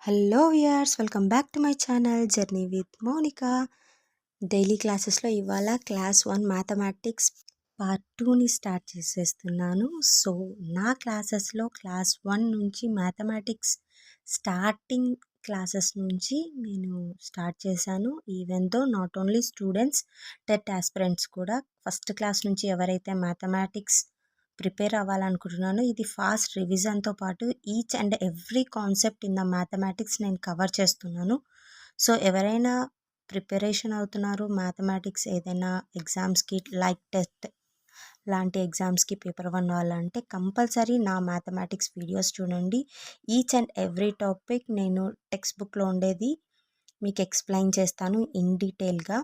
Hello viewers, welcome back to my channel journey with Monika. Daily క్లాసెస్లో ఇవాళ class 1 mathematics part 2ని start చేసేస్తున్నాను. So నా క్లాసెస్లో క్లాస్ 1 నుంచి మ్యాథమెటిక్స్ స్టార్టింగ్ క్లాసెస్ నుంచి నేను స్టార్ట్ చేశాను. Even though not only students, TET aspirants కూడా ఫస్ట్ క్లాస్ నుంచి ఎవరైతే మ్యాథమెటిక్స్ ప్రిపేర్ అవ్వాలనుకుంటున్నాను. ఇది ఫాస్ట్ రివిజన్తో పాటు each and every concept in the mathematics నేను కవర్ చేస్తున్నాను. సో ఎవరైనా ప్రిపరేషన్ అవుతున్నారు మ్యాథమెటిక్స్ ఏదైనా ఎగ్జామ్స్కి లైక్ టెస్ట్ లాంటి ఎగ్జామ్స్కి పేపర్ 1 వాళ్ళంటే కంపల్సరీ నా మ్యాథమెటిక్స్ వీడియోస్ చూడండి. ఈచ్ అండ్ ఎవ్రీ టాపిక్ నేను టెక్స్ట్ బుక్లో ఉండేది మీకు ఎక్స్ప్లెయిన్ చేస్తాను ఇన్ డీటెయిల్గా.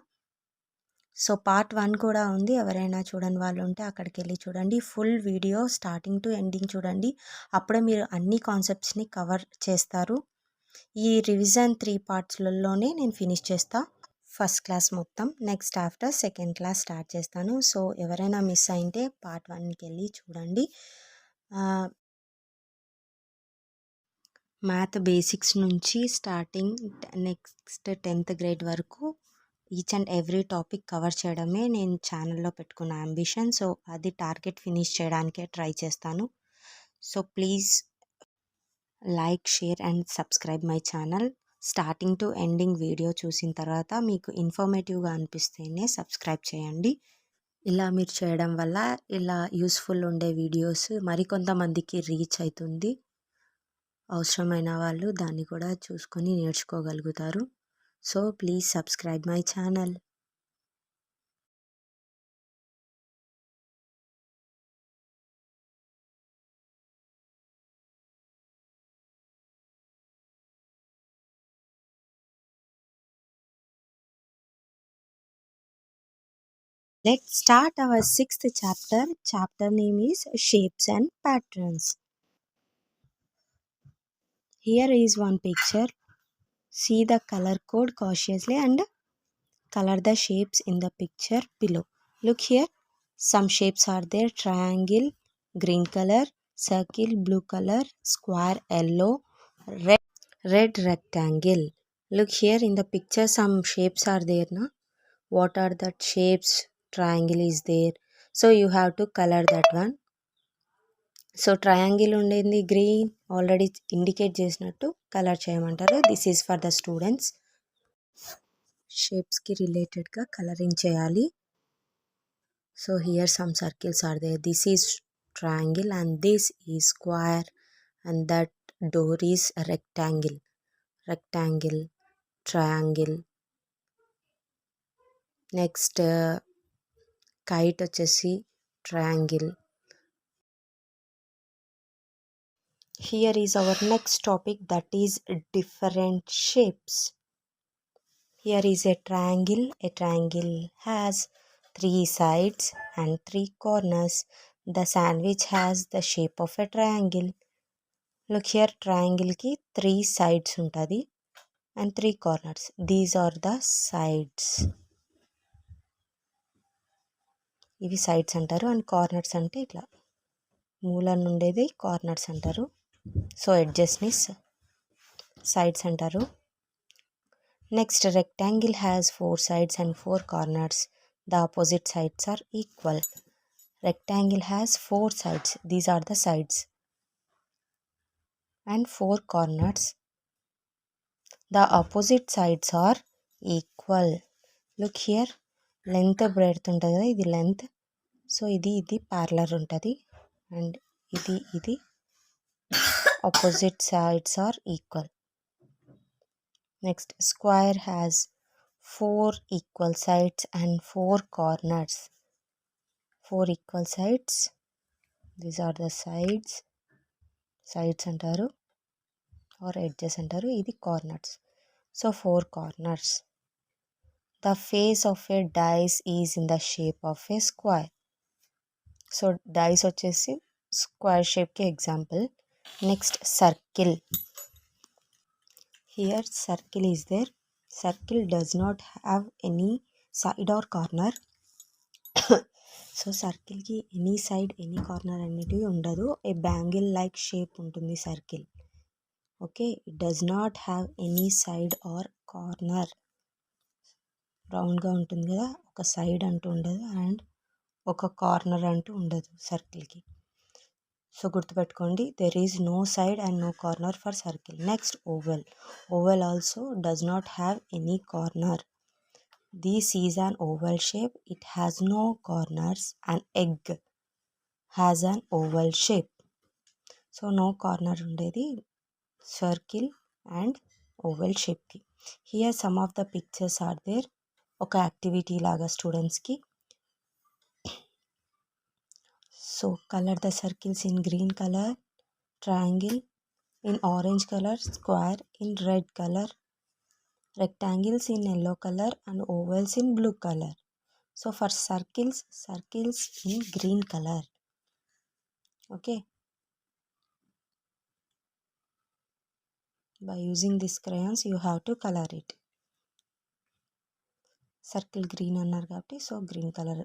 సో పార్ట్ 1 కూడా ఉంది, ఎవరైనా చూడని వాళ్ళు ఉంటే అక్కడికి వెళ్ళి చూడండి. Full video starting to ending చూడండి, అప్పుడే మీరు అన్ని కాన్సెప్ట్స్ని కవర్ చేస్తారు. ఈ రివిజన్ 3 పార్ట్స్లలోనే నేను ఫినిష్ చేస్తా ఫస్ట్ క్లాస్ మొత్తం. Next after second class start చేస్తాను. సో ఎవరైనా మిస్ అయింటే పార్ట్ 1కి వెళ్ళి చూడండి. మ్యాథ్ బేసిక్స్ నుంచి స్టార్టింగ్ నెక్స్ట్ 10th గ్రేడ్ వరకు each and every topic cover చేయడమే నేను ఛానల్లో పెట్టుకున్న అంబిషన్. సో అది టార్గెట్ ఫినిష్ చేయడానికే ట్రై చేస్తాను. So please like, share and subscribe my channel. Starting to ending video చూసిన తర్వాత మీకు ఇన్ఫర్మేటివ్గా అనిపిస్తేనే సబ్స్క్రైబ్ చేయండి. ఇలా మీరు చేయడం వల్ల ఇలా యూస్ఫుల్ ఉండే వీడియోస్ మరికొంతమందికి రీచ్ అవుతుంది. అవసరమైన వాళ్ళు దాన్ని కూడా చూసుకొని నేర్చుకోగలుగుతారు. So please subscribe my channel. Let's start our 6th chapter. Chapter name is Shapes and Patterns. Here is one picture. See the color code cautiously and color the shapes in the picture below. Look here. Some shapes are there. Triangle, green color, circle, blue color, square, yellow, red rectangle. Look here in the picture, some shapes are there. Na? What are that shapes? Triangle is there. So you have to color that one. So triangle ఉండేది green already indicate చేసినట్టు colour చేయమంటారు. This is for the students. షేప్స్కి రిలేటెడ్గా colouring చేయాలి. So here some circles are there. This is triangle and this is square and that door is rectangle. Rectangle, triangle. Next kite వచ్చేసి triangle. Here is our next topic, that is different shapes. Here is a triangle. A triangle has 3 sides and 3 corners. The sandwich has the shape of a triangle. Look here, triangle ki 3 sides untadi and 3 corners. These are the sides. ఇవి sides అంటారు and corners అంటే ఇట్లా మూలన ఉండేది corners అంటారు. So ఎడ్జెస్ని sides అంటారు. Next rectangle has 4 sides and 4 corners. The opposite sides are equal. Rectangle has 4 sides. These are the sides and 4 corners. The opposite sides are equal. Look here, length breadth ఉంటుంది కదా, ఇది length. So ఇది parallel ఉంటుంది and ఇది opposite sides are equal. Next, square has 4 equal sides and 4 corners. 4 equal sides. These are the sides. Sides అంటారు or edges అంటారు. ఇది corners. So 4 corners. The face of a dice is in the shape of a square. So dice వచ్చేసి square shapeకి example. Next, circle. Here circle is there. Circle does not have any side or corner. So సర్కిల్కి any side any corner అనేటివి ఉండదు. A bangle like shape ఉంటుంది circle. Okay, it does not have any side or corner. రౌండ్గా ఉంటుంది కదా, ఒక side అంటూ ఉండదు అండ్ ఒక కార్నర్ అంటూ ఉండదు సర్కిల్కి. సో గుర్తుపెట్టుకోండి, there is no side and no corner for circle. Next oval. Oval also does not have any corner. This is an oval shape. It has no corners. An egg has an oval shape. So no corner ఉండేది circle and oval shape. Here some of the pictures are there. ఒక activity లాగా స్టూడెంట్స్కి. So colour the circles in green colour, triangle in orange color, square in red color, rectangles in yellow color and ovals in blue color. So for circles in green color. Okay, by using these crayons you have to color it. Circle green annar kabatti, so green color.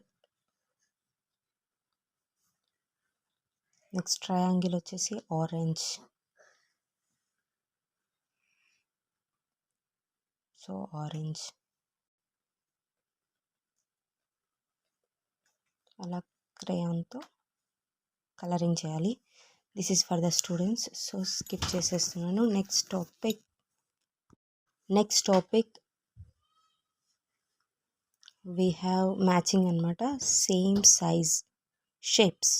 Next triangle vachesi orange. So orange. అలా క్రేయాన్తో colouring చేయాలి. This is for the students. So skip చేసేస్తున్నాను. Next topic we have matching అనమాట, same size shapes.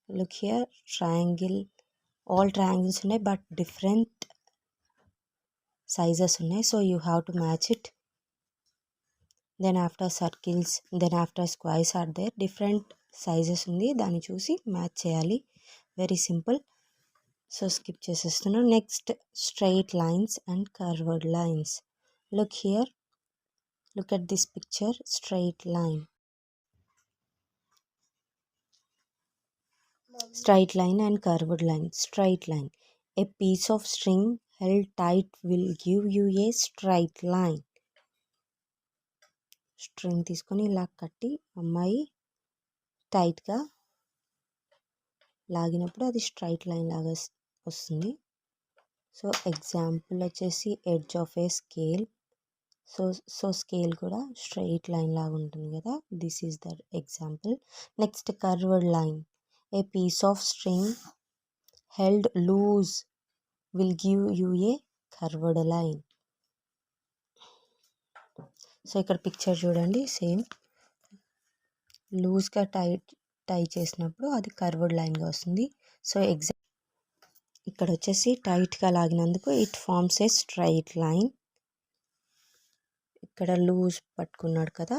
Look here, triangle, all triangles ఉన్నాయి but different sizes ఉన్నాయి. So you have to match it. Then after circles, then after squares are there. Different sizes ఉంది, దాన్ని చూసి match చేయాలి. Very simple. So skip చేసేస్తున్నాను. Next straight lines and curved lines. Look here, look at this picture, straight line and curved line. Straight line, a piece of string held tight will give you a straight line. String తీసుకొని ఇలా కట్టి అమ్మాయి టైట్గా లాగినప్పుడు అది straight line లాగా వస్తుంది. So example వచ్చేసి edge of a scale. So scale కూడా స్ట్రైట్ లైన్ లాగా ఉంటుంది కదా, this is the example. Next curved line, a piece of string held loose will give you a curved line. So ఇక్కడ picture చూడండి, same లూజ్గా tie చేసినప్పుడు అది curved లైన్గా వస్తుంది. సో ఇక్కడ వచ్చేసి టైట్గా లాగినందుకు it forms a straight line. ఇక్కడ లూజ్ పట్టుకున్నాడు కదా,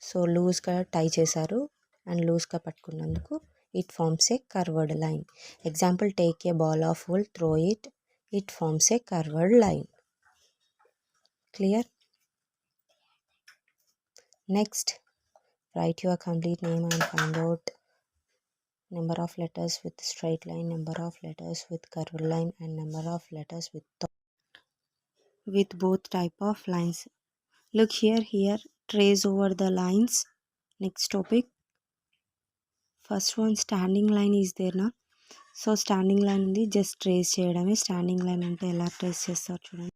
సో లూజ్గా టై చేశారు అండ్ లూజ్గా పట్టుకున్నందుకు it forms a curved line. Example, take a ball of wool, throw it forms a curved line. Clear? Next, write your complete name and find out number of letters with straight line, number of letters with curved line and number of letters with both type of lines. Look here, trace over the lines. Next topic, first one, standing line is there na. So standing line ఉంది, just trace చేయడమే. Standing line అంటే ఎలా trace చేస్తారు చూడండి.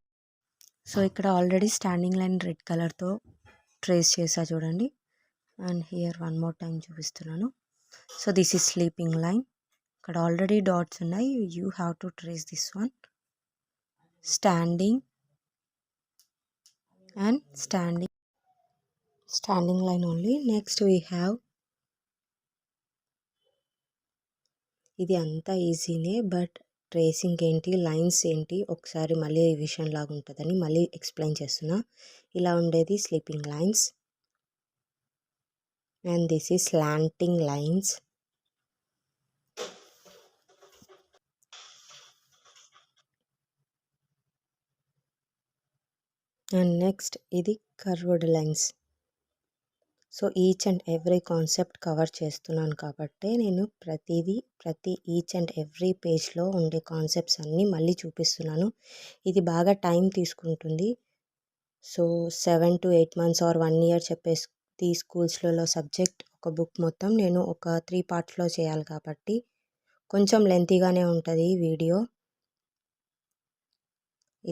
So ఇక్కడ already standing line red కలర్తో trace చేసా చూడండి. And here one more time చూపిస్తున్నాను. So this is sleeping line. ఇక్కడ ఆల్రెడీ డాట్స్ ఉన్నాయి, you have to trace this one. Standing and standing line only. Next we have, ఇది అంతా ఈజీనే but tracing ఏంటి, లైన్స్ ఏంటి ఒకసారి మళ్ళీ రివిజన్ లాగా ఉంటుందని మళ్ళీ ఎక్స్ప్లెయిన్ చేస్తున్నా. ఇలా ఉండేది sleeping lines and this is slanting lines. And next ఇది curved lines. So each and every concept cover చేస్తున్నాను కాబట్టి నేను ప్రతి ఈచ్ అండ్ ఎవ్రీ పేజ్లో ఉండే కాన్సెప్ట్స్ అన్నీ మళ్ళీ చూపిస్తున్నాను. ఇది బాగా టైం తీసుకుంటుంది. So 7 to 8 months or 1 year చెప్పేది స్కూల్స్లలో సబ్జెక్ట్. ఒక బుక్ మొత్తం నేను ఒక 3 partsలో చేయాలి కాబట్టి కొంచెం లెంతీగానే ఉంటుంది ఈ వీడియో.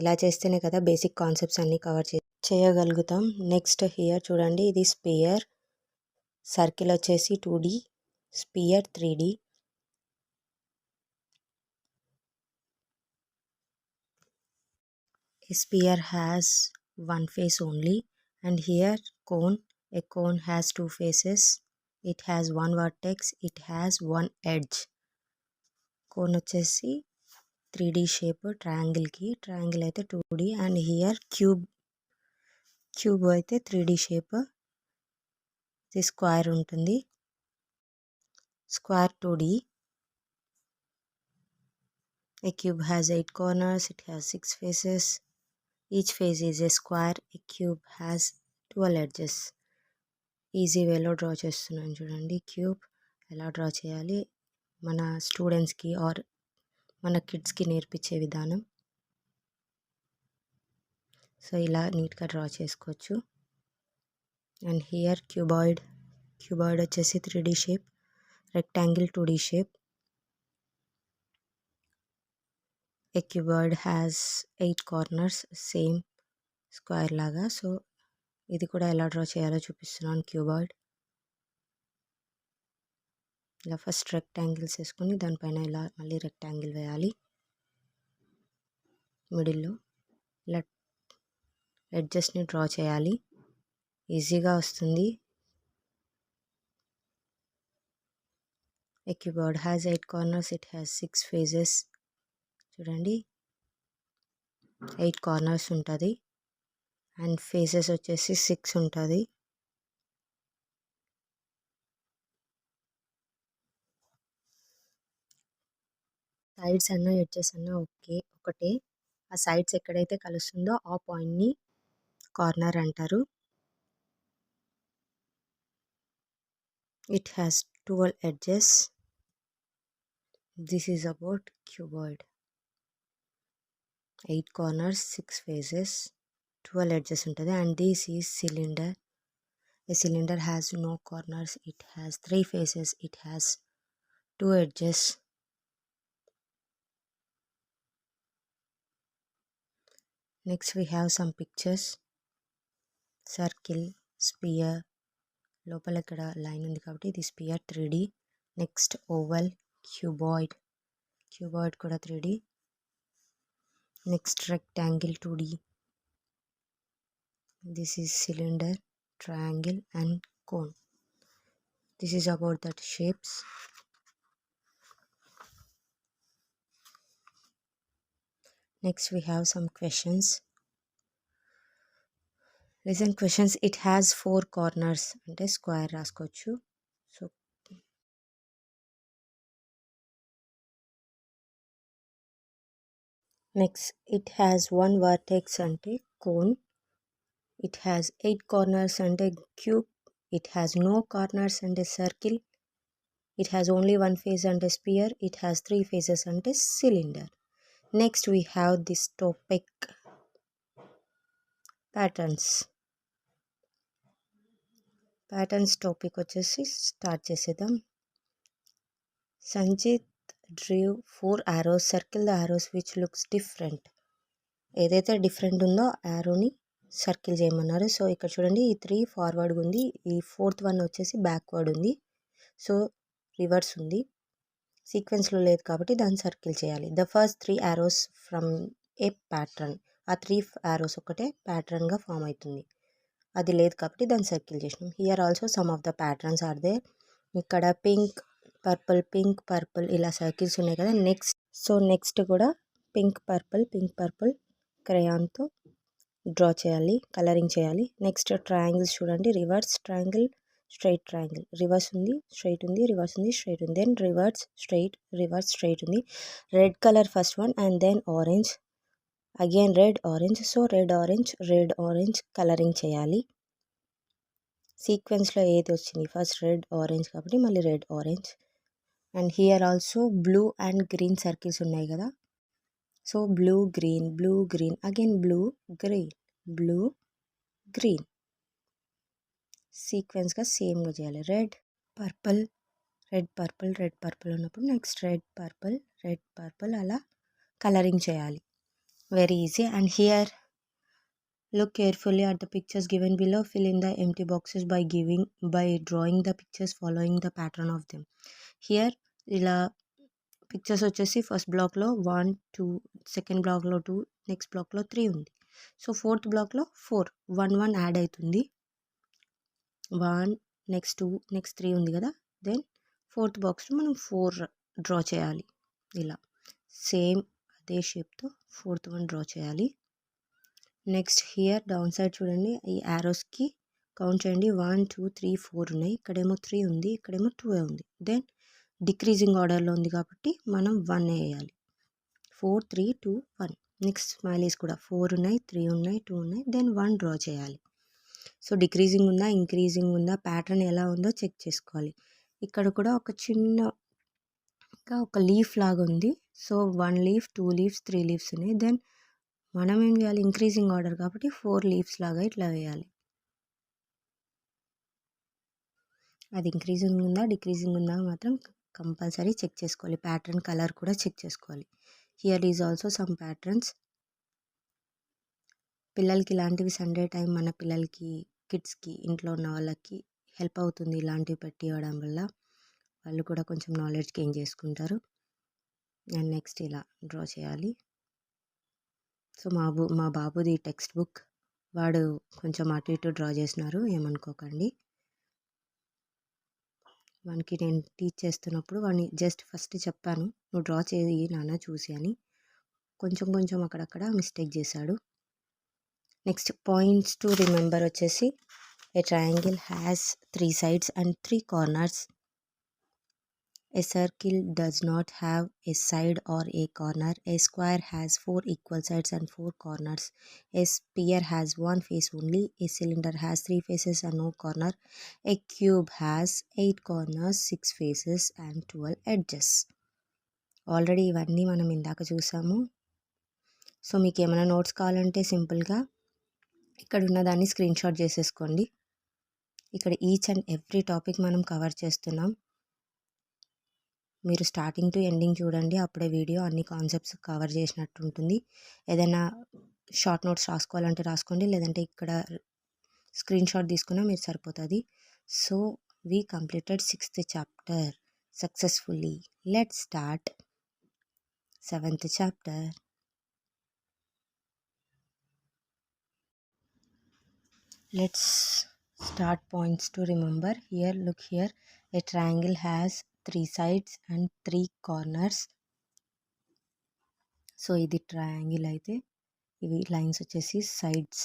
ఇలా చేస్తేనే కదా బేసిక్ కాన్సెప్ట్స్ అన్నీ కవర్ చేయగలుగుతాం. నెక్స్ట్ హియర్ చూడండి, ఇది స్పియర్. సర్కిల్ వచ్చేసి 2D, sphere 3D. A sphere has one face only, and here cone. A cone has two faces. It has one vertex. It has one edge. Cone వచ్చేసి 3D shape ట్రయాంగిల్కి, triangle అయితే 2D. And here cube అయితే 3D shape. ఇది square ఉంటుంది, square 2D. A cube has 8 corners. It has 6 faces. Each face is a square. A cube has 12 edges. Easy వేలో draw చేస్తున్నాను చూడండి. Cube ఎలా draw చేయాలి మన స్టూడెంట్స్కి ఆర్ మన కిడ్స్కి నేర్పించే విధానం. సో ఇలా నీట్గా డ్రా చేసుకోవచ్చు. అండ్ హియర్ క్యూబాయిడ్ వచ్చేసి 3D shape, rectangle 2D shape. A cuboid has 8 corners, same square లాగా. సో ఇది కూడా ఎలా డ్రా చేయాలో చూపిస్తున్నాను. క్యూబాయిడ్ ఇలా ఫస్ట్ రెక్టాంగిల్స్ వేసుకొని దానిపైన ఇలా మళ్ళీ రెక్టాంగిల్ వేయాలి. మిడిల్లో ఇలా ఎడ్జెస్ని డ్రా చేయాలి. ఈజీగా వస్తుంది. A cubed has 8 corners. It has 6 faces. చూడండి 8 కార్నర్స్ ఉంటుంది అండ్ ఫేసెస్ వచ్చేసి 6 ఉంటుంది. సైడ్స్ అన్న ఎడ్జెస్ అన్న ఒకటే. ఆ సైడ్స్ ఎక్కడైతే కలుస్తుందో ఆ పాయింట్ని కార్నర్ అంటారు. It has 12 edges. This is about cuboid. 8 corners, 6 faces, 12 edges ఉంటుంది. And this is cylinder. A cylinder has no corners. It has 3 faces. It has 2 edges. Next we have some pictures. Circle, sphere. లోపల ఇక్కడ line ఉంది కాబట్టి ఇది spear 3D. Next oval, cuboid కూడా 3D. Next rectangle 2D. This is cylinder, triangle and cone. This is about that shapes. Next we have some questions. Listen questions. It has 4 corners అంటే square రాసుకోవచ్చు. So next it has 1 vertex అంటే cone. It has 8 corners అంటే cube. It has no corners అంటే circle. It has only 1 face అంటే spear. It has 3 faces అంటే cylinder. Next we have this topic, patterns topic వచ్చేసి start చేసేద్దాం. Sanjit drew 4 arrows. Circle the arrows which looks different. ఏదైతే different ఉందో ఆరోని circle చేయమన్నారు. So ఇక్కడ చూడండి, ఈ 3 ఫార్వర్డ్ ఉంది, ఈ 4th వన్ వచ్చేసి బ్యాక్వర్డ్ ఉంది. సో రివర్స్ ఉంది, సీక్వెన్స్లో లేదు కాబట్టి దాన్ని సర్కిల్ చేయాలి. The first 3 arrows from A pattern. ఆ 3 arrows ఒకటే ప్యాటర్న్గా ఫామ్ అవుతుంది, అది లేదు కాబట్టి దాన్ని సర్కిల్ చేసినాం. Here also some of the patterns are they. ఇక్కడ పింక్ పర్పుల్ ఇలా సర్కిల్స్ ఉన్నాయి కదా. నెక్స్ట్ కూడా పింక్ పర్పుల్ క్రయాన్తో డ్రా చేయాలి, కలరింగ్ చేయాలి. నెక్స్ట్ ట్రయాంగిల్స్ చూడండి, reverse triangle, straight triangle. Reverse ఉంది, స్ట్రైట్ ఉంది, రివర్స్ ఉంది, స్ట్రైట్ ఉంది, దెన్ రివర్స్ స్ట్రైట్ ఉంది. Red colour first one and then orange, again red orange. So red orange colouring చేయాలి. సీక్వెన్స్లో ఏది వచ్చింది, ఫస్ట్ రెడ్ ఆరెంజ్ కాబట్టి మళ్ళీ red orange. And here also blue and green circles ఉన్నాయి కదా. So blue green, again blue green సీక్వెన్స్గా సేమ్గా చేయాలి. రెడ్ పర్పుల్ ఉన్నప్పుడు నెక్స్ట్ రెడ్ పర్పుల్ అలా కలరింగ్ చేయాలి. very easy. And here, look carefully at the pictures given below. Fill in the empty boxes by drawing the pictures following the pattern of them. Here ఇలా pictures వచ్చేసి first బ్లాక్లో 1 2, second బ్లాక్లో 2, next బ్లాక్లో 3 ఉంది. So fourth బ్లాక్లో 4 1 1 add అవుతుంది. 1 next 2 next 3 ఉంది కదా. దెన్ ఫోర్త్ బాక్స్లో మనం 4 డ్రా చేయాలి. ఇలా సేమ్ అదే షేప్తో ఫోర్త్ వన్ డ్రా చేయాలి. నెక్స్ట్ హియర్ డౌన్ సైడ్ చూడండి, ఈ యారోస్కి కౌంట్ చేయండి. 1 2 3 4 ఉన్నాయి. ఇక్కడేమో 3 ఉంది, ఇక్కడేమో 2 ఉంది. దెన్ డిక్రీజింగ్ ఆర్డర్లో ఉంది కాబట్టి మనం 1 వేయాలి. 4 3 2 1. నెక్స్ట్ స్మైలీస్ కూడా 4 ఉన్నాయి, 3 ఉన్నాయి, 2 ఉన్నాయి. దెన్ 1 డ్రా చేయాలి. సో డిక్రీజింగ్ ఉందా, ఇంక్రీజింగ్ ఉందా, ప్యాటర్న్ ఎలా ఉందో చెక్ చేసుకోవాలి. ఇక్కడ కూడా ఒక చిన్న ఒక లీఫ్ లాగా ఉంది. సో 1 లీఫ్, 2 లీవ్స్, 3 లీవ్స్ ఉన్నాయి. దెన్ మనం ఏం చేయాలి, ఇంక్రీజింగ్ ఆర్డర్ కాబట్టి 4 లీవ్స్ లాగా ఇట్లా వేయాలి. అది ఇంక్రీజింగ్ ఉందా, డిక్రీజింగ్ ఉందా మాత్రం కంపల్సరీ చెక్ చేసుకోవాలి. ప్యాటర్న్ కలర్ కూడా చెక్ చేసుకోవాలి. Here is also some patterns. పిల్లలకి ఇలాంటివి సండే టైం మన పిల్లలకి, కిడ్స్కి, ఇంట్లో ఉన్న వాళ్ళకి హెల్ప్ అవుతుంది. ఇలాంటివి పెట్టి ఇవ్వడం వల్ల వాళ్ళు కూడా కొంచెం నాలెడ్జ్ గెయిన్ చేసుకుంటారు. అండ్ నెక్స్ట్ ఇలా డ్రా చేయాలి. సో మా బాబుది టెక్స్ట్ బుక్, వాడు కొంచెం అటు ఇటు డ్రా చేసినారు, ఏమనుకోకండి. వానికి నేను టీచ్ చేస్తున్నప్పుడు వాడిని జస్ట్ ఫస్ట్ చెప్పాను, నువ్వు డ్రా చేయి నాన్న చూసి అని. కొంచెం అక్కడక్కడ మిస్టేక్ చేశాడు. నెక్స్ట్ పాయింట్స్ టు రిమెంబర్ వచ్చేసి, a triangle has 3 sides and 3 corners. A circle does not have a side or a corner. A square has 4 equal sides and 4 corners. A sphere has 1 face only. A cylinder has 3 faces and no corner. A cube has 8 corners, 6 faces and 12 edges. Already ఇవన్నీ మనం ఇందాక చూసాము. So మీకు ఏమైనా notes కావాలంటే సింపుల్గా ఇక్కడ ఉన్న దాన్ని స్క్రీన్ షాట్ చేసేసుకోండి. ఇక్కడ ఈచ్ అండ్ ఎవ్రీ టాపిక్ మనం కవర్ చేస్తున్నాం. మీరు స్టార్టింగ్ టు ఎండింగ్ చూడండి, అప్పుడే వీడియో అన్ని కాన్సెప్ట్స్ కవర్ చేసినట్టు ఉంటుంది. ఏదైనా షార్ట్ నోట్స్ రాసుకోవాలంటే రాసుకోండి, లేదంటే ఇక్కడ స్క్రీన్ షాట్ తీసుకున్నా మీరు సరిపోతుంది. So we completed 6th chapter successfully. Let's start 7th chapter. Let's start points to remember. Here, look here. A triangle has 3 sides and 3 corners. So ఇది ట్రయాంగిల్ అయితే ఇవి లైన్స్ వచ్చేసి సైడ్స్.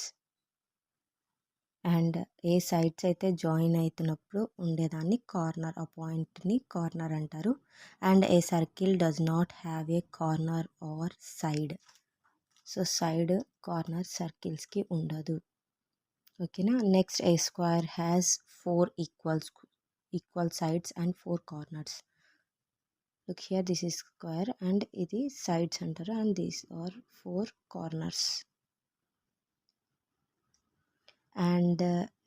అండ్ ఏ సైడ్స్ అయితే join అవుతున్నప్పుడు ఉండేదాన్ని corner, ఆ పాయింట్ని corner అంటారు. And a circle does not have a corner or side. So side, corner సర్కిల్స్కి ఉండదు. ఓకేనా. Next a square has 4 equal sides and 4 corners. Look here, this is square and ఇది sides అంటారు, and these are 4 corners. And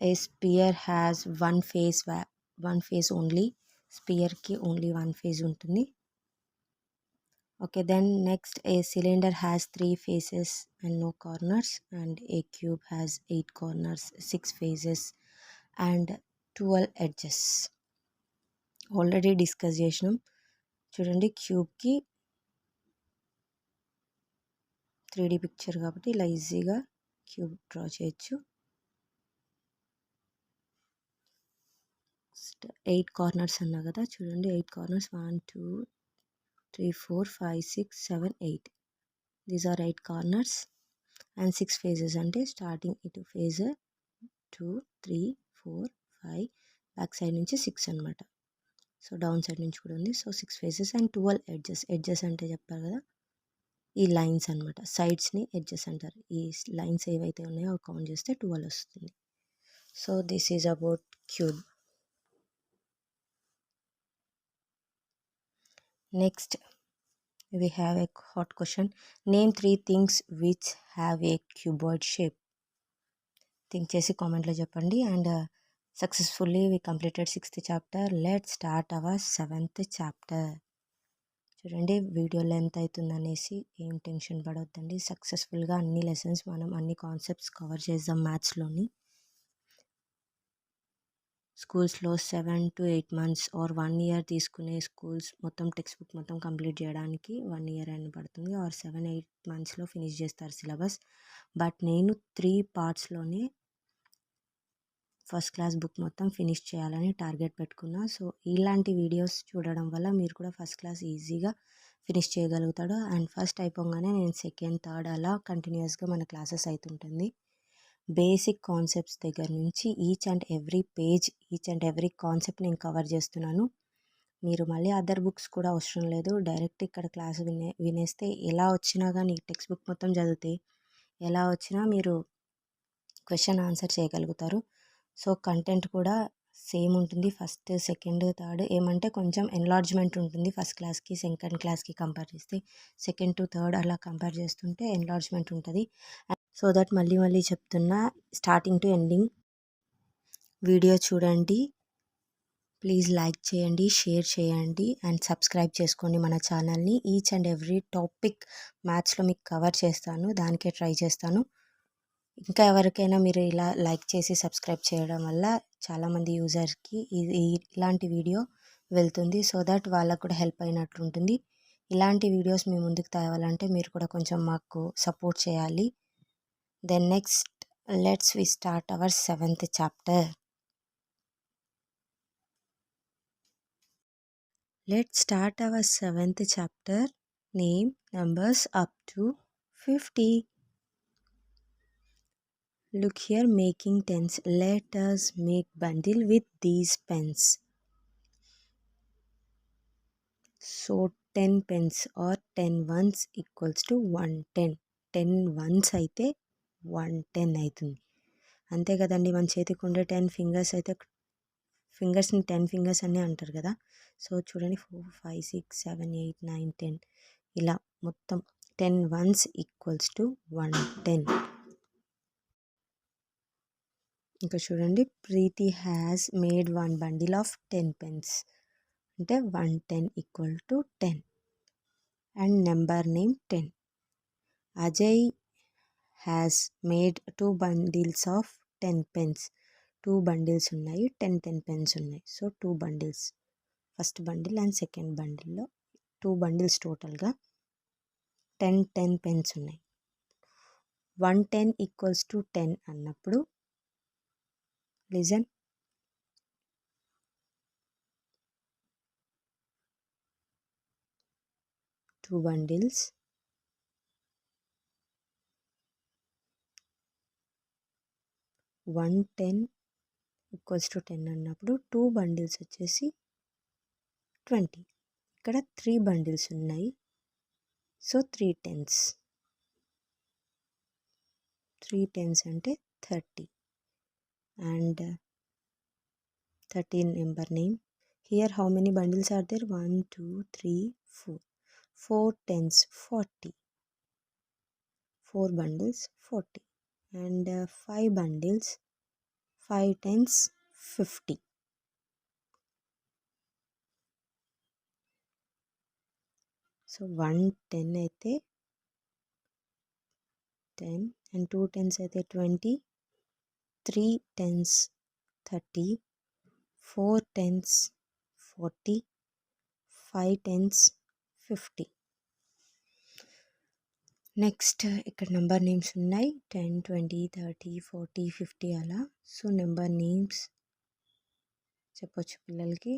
a sphere has one face only. Sphere కి only one face ఉంటుంది. Okay, then next a cylinder has 3 faces and no corners, and a cube has 8 corners, 6 faces and 12 edges. Already discuss చేసినాం. చూడండి, క్యూబ్కి 3D picture కాబట్టి ఇలా ఈజీగా cube draw చేయొచ్చు. 8 corners అన్నా కదా, చూడండి 8 corners, 1 2 3 4 5 6 7 8. These are 8 corners. And 6 faces అంటే స్టార్టింగ్ ఇటు ఫేజ్ 2 3 4 5, బ్యాక్ సైడ్ నుంచి 6 అనమాట. సో డౌన్ సైడ్ నుంచి కూడా ఉంది. So 6 faces and 12 edges. Edges అంటే చెప్పారు కదా, ఈ లైన్స్ అనమాట. సైడ్స్ని ఎడ్జెస్ అంటారు. ఈ లైన్స్ ఏవైతే ఉన్నాయో అవి కౌంట్ చేస్తే 12 వస్తుంది. So this is about cube. Next we have a hot question. Name 3 things which have a cuboid shape. Think చేసి కామెంట్లో చెప్పండి. And successfully we completed 6th chapter. Let's start our 7th chapter. చూడండి video length అవుతుందనేసి ఏం tension పడవద్దండి. సక్సెస్ఫుల్గా అన్ని lessons మనం అన్ని concepts cover చేద్దాం మ్యాథ్స్లోని. స్కూల్స్లో 7 to 8 months ఆర్ 1 year తీసుకునే స్కూల్స్ మొత్తం టెక్స్ట్ బుక్ మొత్తం కంప్లీట్ చేయడానికి 1 year అయినా పడుతుంది, ఆర్ 7-8 monthsలో ఫినిష్ చేస్తారు సిలబస్. బట్ నేను 3 partsలోనే ఫస్ట్ క్లాస్ బుక్ మొత్తం ఫినిష్ చేయాలని టార్గెట్ పెట్టుకున్నా. సో ఇలాంటి వీడియోస్ చూడడం వల్ల మీరు కూడా ఫస్ట్ క్లాస్ ఈజీగా ఫినిష్ చేయగలుగుతాడు. అండ్ ఫస్ట్ అయిపోగానే నేను సెకండ్ థర్డ్ అలా కంటిన్యూస్గా మన క్లాసెస్ అవుతుంటుంది. బేసిక్ కాన్సెప్ట్స్ దగ్గర నుంచి each and every page, each and every concept నేను కవర్ చేస్తున్నాను. మీరు మళ్ళీ అదర్ బుక్స్ కూడా అవసరం లేదు, డైరెక్ట్ ఇక్కడ క్లాస్ వినేస్తే ఎలా వచ్చినా కానీ టెక్స్ట్ బుక్ మొత్తం చదివితే ఎలా వచ్చినా మీరు క్వశ్చన్ ఆన్సర్ చేయగలుగుతారు. సో కంటెంట్ కూడా సేమ్ ఉంటుంది. ఫస్ట్ సెకండ్ థర్డ్ ఏమంటే కొంచెం ఎన్లార్జ్మెంట్ ఉంటుంది ఫస్ట్ క్లాస్కి సెకండ్ క్లాస్కి కంపేర్ చేస్తే. సెకండ్ టు థర్డ్ అలా కంపేర్ చేస్తుంటే ఎన్లార్జ్మెంట్ ఉంటుంది. సో దట్ మళ్ళీ చెప్తున్నా, స్టార్టింగ్ టు ఎండింగ్ వీడియో చూడండి. ప్లీజ్ లైక్ చేయండి, షేర్ చేయండి అండ్ సబ్స్క్రైబ్ చేసుకోండి మన ఛానల్ని. ఈచ్ అండ్ ఎవ్రీ టాపిక్ మ్యాథ్స్లో మీకు కవర్ చేస్తాను, దానికే ట్రై చేస్తాను. ఇంకా ఎవరికైనా మీరు ఇలా లైక్ చేసి సబ్స్క్రైబ్ చేయడం వల్ల చాలామంది యూజర్స్కి ఇలాంటి వీడియో వెళ్తుంది. సో దట్ వాళ్ళకు కూడా హెల్ప్ అయినట్లు ఉంటుంది. ఇలాంటి వీడియోస్ మీ ముందుకు తేవాలంటే మీరు కూడా కొంచెం మాకు సపోర్ట్ చేయాలి. Then next let's we start our 7th chapter. Let's start our 7th chapter. Name numbers up to 50. Look here, making tens. Let us make bundle with these pens. So 10 pens or 10 ones equals to 110. 10 ones అయితే 110 అవుతుంది. అంతే కదండి, మన చేతికి ఉండే 10 fingers అయితే ఫింగర్స్ని 10 fingers అని అంటారు కదా. సో చూడండి 4 5 6 7 8 9 10 ఇలా మొత్తం 10 ones equals to 110. ఇంకా చూడండి, ప్రీతి has made 1 bundle of 10 pens అంటే 110 equal to 10 and number name 10. Ajay has made 2 bundles of 10 pens. 2 bundles ఉన్నాయి, 10 pens ఉన్నాయి. So 2 bundles, first bundle and second బండిల్లో 2 bundles టోటల్గా 10 pens ఉన్నాయి. 110 equals to 10 అన్నప్పుడు లిజన్, 2 bundles, 110 equals to 10 అన్నప్పుడు 2 bundles వచ్చేసి 20. ఇక్కడ 3 bundles ఉన్నాయి, సో 3 tens. 3 tens అంటే 30 and 13 number name. Here how many bundles are there? 1 2 3 4. 4 tens 40. 4 bundles 40 and 5 bundles 5 tens 50. So 110 అయితే 10 అండ్ 2 tens అయితే 20, 3 tens 30, 4 tens 40, 5 tens 50. నెక్స్ట్ ఇక్కడ number names ఉన్నాయి 10 20 30 40 50 అలా. సో నెంబర్ నేమ్స్ చెప్పొచ్చు పిల్లలకి.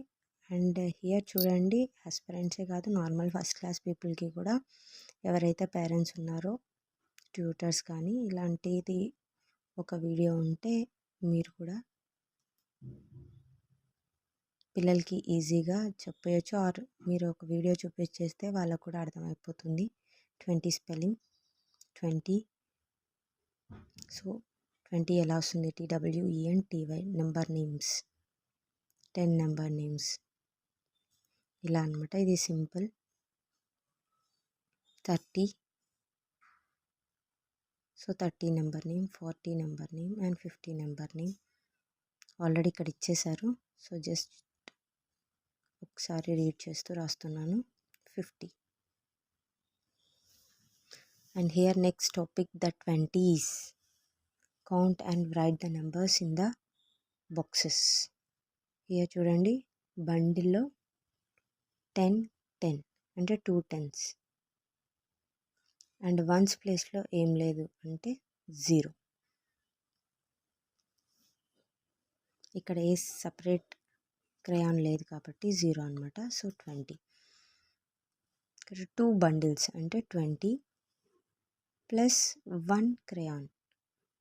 అండ్ హియర్ చూడండి, ఆస్పిరెంట్సే కాదు నార్మల్ ఫస్ట్ క్లాస్ పీపుల్కి కూడా, ఎవరైతే పేరెంట్స్ ఉన్నారో ట్యూటర్స్ కానీ ఇలాంటిది ఒక వీడియో ఉంటే మీరు కూడా పిల్లలకి ఈజీగా చెప్పేయచ్చు, ఆర్ మీరు ఒక వీడియో చూపించేస్తే వాళ్ళకు కూడా అర్థమైపోతుంది. 20 స్పెల్లింగ్ 20. సో 20 ఎలా వస్తుంది? TWENTY. Number names 10 number names ఇలా అనమాట. ఇది simple. 30, so 30 number name, 40 number name and 50 number name already ఇక్కడ ఇచ్చేశారు. సో జస్ట్ ఒకసారి రీడ్ చేస్తూ రాస్తున్నాను. 50. And here next topic, the 20s. Count and write the numbers in the boxes. Here చూడండి, బండిల్లో 10 10 అంటే 2 10s. అండ్ వన్స్ ప్లేస్లో ఏం లేదు అంటే 0. ఇక్కడ ఏ సపరేట్ క్రయాన్ లేదు కాబట్టి 0 అనమాట. సో 20. ఇక్కడ 2 బండిల్స్ అంటే 20 ప్లస్ 1 క్రయాన్.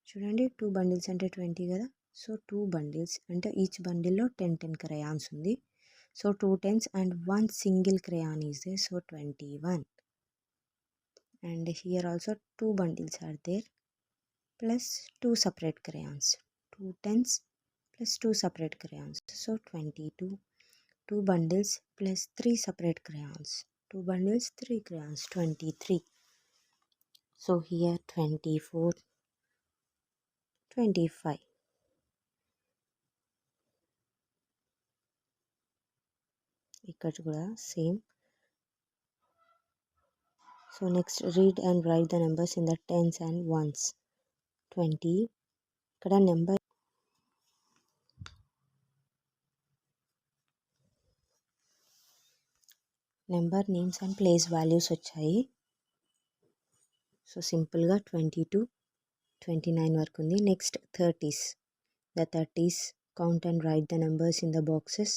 చూడండి, 2 బండిల్స్ అంటే 20 కదా. సో 2 బండిల్స్ అంటే ఈచ్ బండిల్లో 10 10 క్రయాన్స్ ఉంది. So 2 10s and 1 single crayon is there. So 21. And here also 2 bundles are there plus 2 separate crayons. 2 10s plus 2 separate crayons. So 22. 2 bundles plus 3 separate crayons. 2 bundles, 3 crayons. 23. So here 24, 25. ఇక్కడ కూడా same. So next, read and write the numbers in the tens and ones. 20. ఇక్కడ number names and place values వచ్చాయి. So సింపుల్గా 22, 29 వరకు ఉంది. Next 30s. The 30s, count and write the numbers in the boxes.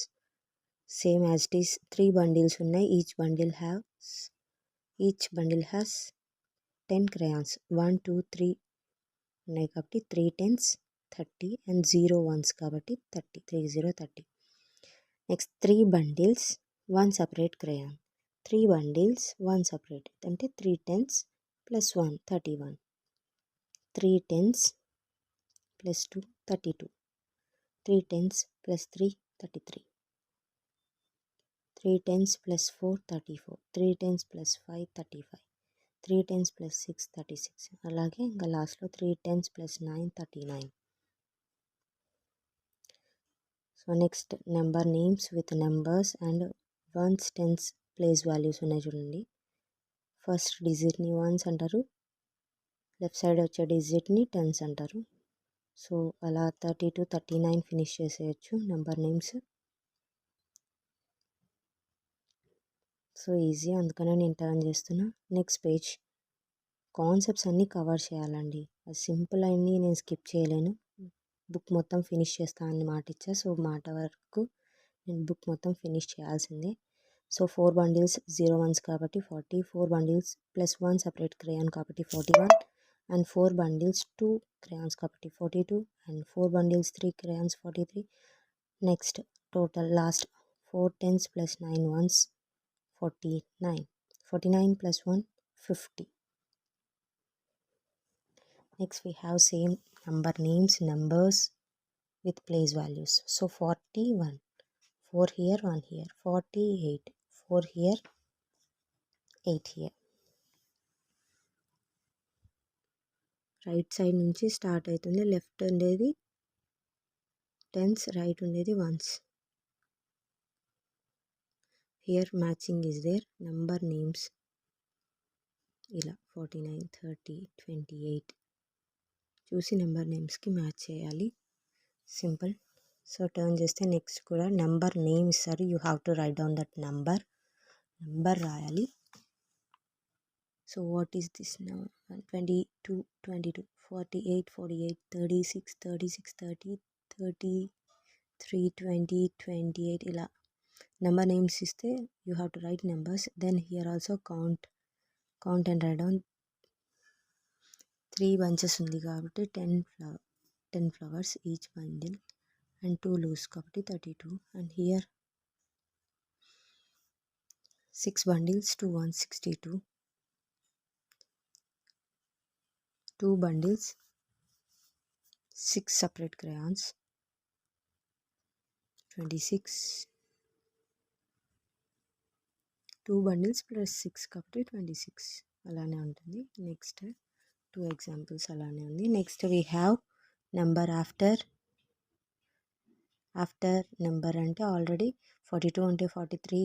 Same as it is, 3 bundles ఉన్నాయి. Each bundle has 10 crayons. 1 2 3 ఉన్నాయి కాబట్టి 3 10s 30 and 0 1s కాబట్టి 30. 30 30. Next 3 bundles 1 separate crayon. 3 bundles 1 separate అంటే 3 10s plus 1 31. 3 10s plus 2 32. 3 10s plus 3 33. 3 10s plus 4 34. 3 10s plus 5 35. 3 10s plus 6 36. అలాగే ఇంకా లాస్ట్లో 3 10s plus 9 39. So next number names with numbers and ones tens place values ఉన్నాయి చూడండి. First డిజిట్ని once అంటారు, left side వచ్చే డిజిట్ని tense అంటారు. So అలా 32 39 finish చేసేయచ్చు నెంబర్ నేమ్స్. సో ఈజీ, అందుకనే నేను టర్న్ చేస్తున్నా. Next page. కాన్సెప్ట్స్ అన్నీ కవర్ చేయాలండి. అది సింపుల్ అయింది, నేను స్కిప్ చేయలేను. బుక్ మొత్తం ఫినిష్ చేస్తా అని మాట ఇచ్చా. సో మాట వరకు నేను బుక్ మొత్తం ఫినిష్ చేయాల్సిందే. సో 4 bundles 0 1s కాబట్టి 40. 4 bundles plus 1 separate crayon కాబట్టి 41. And 4 bundles 2 crayons కాబట్టి 42. And 4 bundles 3 crayons 43. Next total last 4 10s plus 9 1s 49. 49 plus 1 50. Next we have same number names, numbers with place values. So 41. 4 here, 1 here. 48. 4 here, 8 here. Right side నుంచి start అవుతుంది. Left ఉండేది tens, right ఉండేది ones. Here matching is there. Number names ఇలా 49 30 28 చూసి number నేమ్స్కి match చేయాలి. Simple. So turn చేస్తే next కూడా నెంబర్ నేమ్ ఇస్తారు. You have to write down that number రాయాలి. So what is this now? 22 22 48 48 36 36 30 33 20 28 ఇలా నెంబర్ నేమ్స్ ఇస్తే you have to write numbers. Then here also count and write down. 3 bunches ఉంది కాబట్టి 10 flowers each bundle and 2 loose కాబట్టి 32. And here 6 bundles 2 1s 62. 2 bundles 6 separate crayons 26. 2 bundles plus 6 కాబట్టి 26 అలానే ఉంటుంది. Next 2 examples అలానే ఉంది. Next we have number after after number అంటే already 42 ఉంటే 43,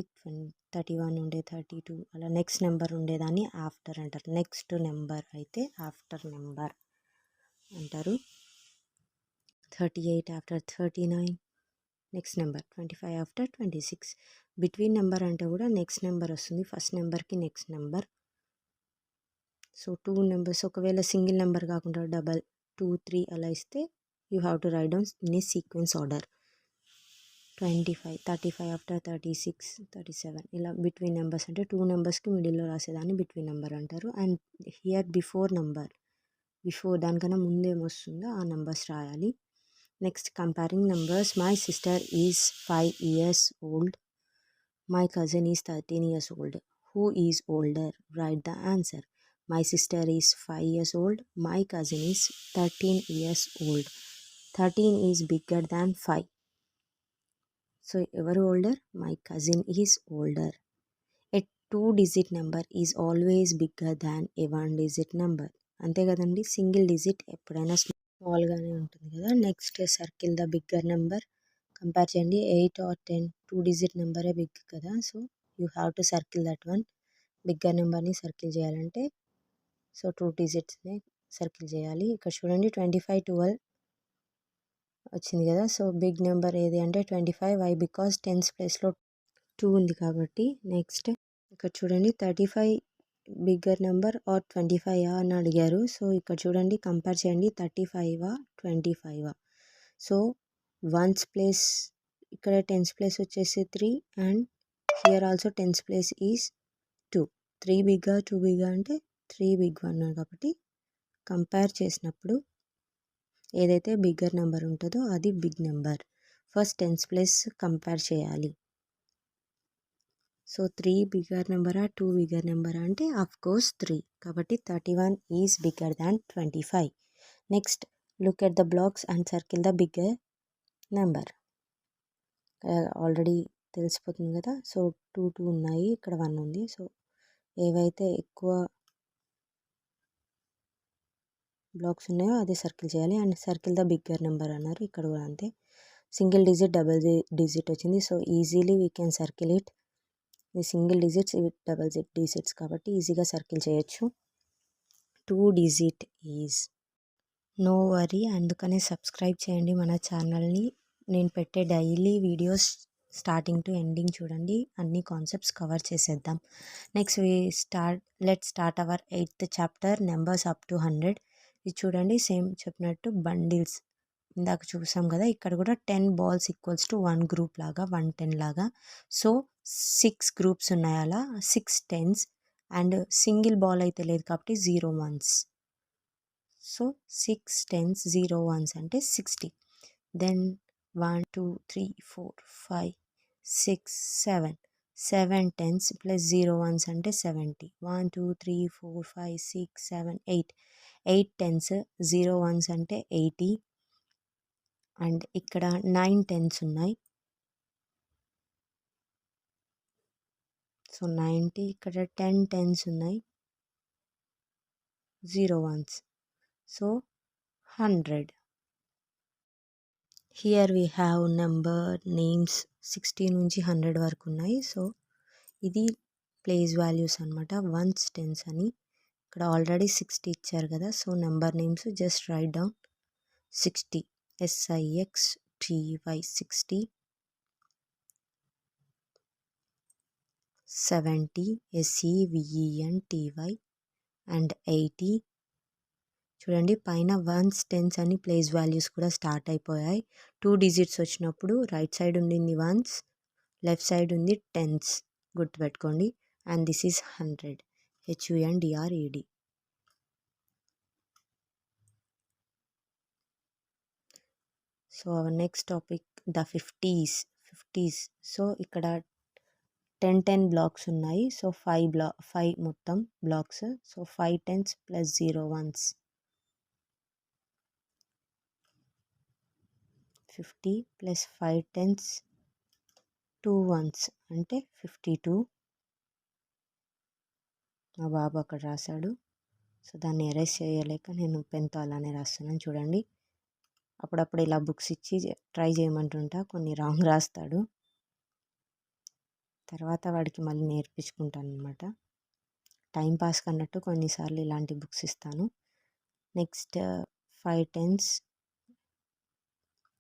31 ఉండే 32 అలా నెక్స్ట్ నెంబర్ ఉండేదాన్ని ఆఫ్టర్ అంటారు. నెక్స్ట్ నెంబర్ అయితే ఆఫ్టర్ నెంబర్ అంటారు. 38 after 39, next number 25 after 26. Between number అంటే కూడా నెక్స్ట్ నెంబర్ వస్తుంది, ఫస్ట్ నెంబర్కి నెక్స్ట్ నెంబర్. సో 2 నెంబర్స్ ఒకవేళ సింగిల్ నెంబర్ కాకుండా డబల్ 2, 3 అలా ఇస్తే you have to write down in a sequence order. 25, 35 after 36, 37 ఇలా బిట్వీన్ నెంబర్స్ అంటే 2 నెంబర్స్కి మిడిల్లో రాసేదాన్ని బిట్వీన్ నెంబర్ అంటారు. And here before number, before దానికన్నా ముందేమొస్తుందో ఆ నెంబర్స్ రాయాలి. Next comparing numbers. My sister is 5 years old. My cousin is 13 years old. Who is older? Right the answer. My sister is 5 years old. My cousin is 13 years old. 13 is bigger than 5. So ఎవరు older? My cousin is older. A 2-digit number is always bigger than A 1-digit number. అంతే కదండి, single digit ఎప్పుడైనా స్మాల్గానే ఉంటుంది కదా. Next circle the bigger number. Compare చేయండి. 8 or 10, 2-digit నెంబరే big కదా. So you have to circle that one. Bigger నెంబర్ని circle చేయాలంటే సో 2 digitsని సర్కిల్ చేయాలి. ఇక్కడ చూడండి 25, 12 వచ్చింది కదా. సో బిగ్ నెంబర్ ఏది అంటే 25. వై? బికాస్ టెన్స్ ప్లేస్లో 2 ఉంది కాబట్టి. నెక్స్ట్ ఇక్కడ చూడండి 35 బిగ్గర్ నెంబర్ ఆర్ 25 అని అడిగారు. సో ఇక్కడ చూడండి కంపేర్ చేయండి. 35 25. సో వన్స్ ప్లేస్ ఇక్కడ టెన్స్ ప్లేస్ వచ్చేసి 3 and here also tens place is 2. 3 బిగ్గా 2 బిగ్గా అంటే 3 బిగ్ వన్ కాబట్టి కంపేర్ చేసినప్పుడు ఏదైతే బిగ్గర్ నెంబర్ ఉంటుందో అది big number. First tens place compare చేయాలి. సో 3 బిగ్గర్ నెంబరా 2 బిగ్గర్ నెంబరా అంటే ఆఫ్ కోర్స్ 3. కాబట్టి 31 is bigger than 25. Next look at the blocks and circle the bigger number. Already తెలిసిపోతుంది కదా. సో 2, 2 ఉన్నాయి, ఇక్కడ 1 ఉంది. సో ఏవైతే ఎక్కువ బ్లాక్స్ ఉన్నాయో అదే సర్కిల్ చేయాలి. And circle the bigger number అన్నారు, ఇక్కడ కూడా అంతే. సింగిల్ డిజిట్, డబుల్ డిజిట్ వచ్చింది. So easily we can circle it. ఇది సింగిల్ డిజిట్స్, ఇవి డబుల్ డిజిట్స్ కాబట్టి ఈజీగా సర్కిల్ చేయొచ్చు. 2 digit ఈజ్ నో వరీ. అందుకనే సబ్స్క్రైబ్ చేయండి మన ఛానల్ని. నేను పెట్టే daily videos starting to ending చూడండి, అన్ని కాన్సెప్ట్స్ కవర్ చేసేద్దాం. Next let start our 8th chapter numbers up to 100. ఇది చూడండి సేమ్ చెప్పినట్టు బండిల్స్ ఇందాక చూసాం కదా. ఇక్కడ కూడా 10 balls ఈక్వల్స్ టు 1 group లాగా 110 లాగా. సో 6 groups ఉన్నాయి, అలా 6 10s. అండ్ సింగిల్ బాల్ అయితే లేదు కాబట్టి 0 1s. సో 6 10s 0 1s అంటే 60. దెన్ 1 2 3 4 5 6 7 7 10s ప్లస్ 0 1s అంటే 70. 1 2 3 4 5 6 7 8 8 10s 0 1s అంటే 80. అండ్ ఇక్కడ 9 10s ఉన్నాయి. సో 90. ఇక్కడ 10 10s ఉన్నాయి, 0 1s. So 100. Here we have number names 60 నుంచి 100 వరకు ఉన్నాయి. సో ఇది ప్లేస్ వాల్యూస్ అనమాట, 1s 10s అని. ఇక్కడ ఆల్రెడీ 60 ఇచ్చారు కదా. So number names just right down 60, SIXTY 60, 70 SEVENTY and 80. చూడండి పైన 1s 10s అని ప్లేస్ వాల్యూస్ కూడా స్టార్ట్ అయిపోయాయి. 2 digits వచ్చినప్పుడు రైట్ సైడ్ ఉండింది 1s, లెఫ్ట్ సైడ్ ఉంది 10s, గుర్తుపెట్టుకోండి. And this is 100, HUNDRED. So our next topic the 50s. So ఇక్కడ 10 10 బ్లాక్స్ ఉన్నాయి. సో 5 మొత్తం blocks. So 5 10s plus 0 1s 50 plus 5 10s 2 1s అంటే 52. మా బాబు అక్కడ రాశాడు, సో దాన్ని ఎరేస్ చేయలేక నేను పెన్తో అలానే రాస్తున్నాను. చూడండి అప్పుడప్పుడు ఇలా బుక్స్ ఇచ్చి ట్రై చేయమంటుంటా, కొన్ని రాంగ్ రాస్తాడు. తర్వాత వాడికి మళ్ళీ నేర్పించుకుంటాను అనమాట. టైం పాస్కి అన్నట్టు కొన్నిసార్లు ఇలాంటి బుక్స్ ఇస్తాను. Next 5 10s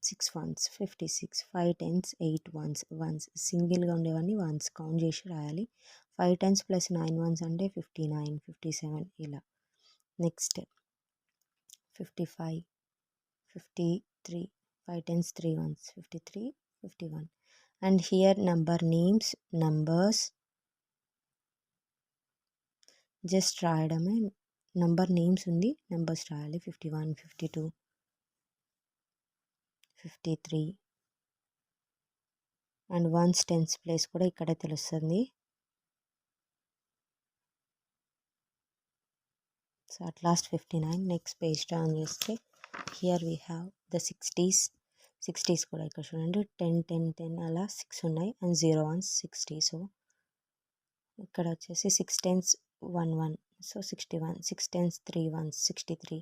6 ones 56, 5 10s 8 ones సింగిల్గా ఉండేవన్నీ వన్స్ కౌంట్ చేసి రాయాలి. 5 10s ప్లస్ 9 ones అంటే 59, 57 ఇలా. Next 55, 53, 5 10s 3 ones 53, 51. And here numbers just రాయడమే. నంబర్ నేమ్స్ ఉంది, నెంబర్స్ రాయాలి. 51, 52, 53 అండ్ వన్స్ టెన్స్ ప్లేస్ కూడా ఇక్కడే తెలుస్తుంది. So at last 59. Next page turn చేస్తే here we have the 60s కూడా ఇక్కడ చూడండి. 10 10 10 అలా 6 ఉన్నాయి అండ్ 0 1 60. సో ఇక్కడ వచ్చేసి 6 10s 1 1, so 61. 6 10s 3 1s 63,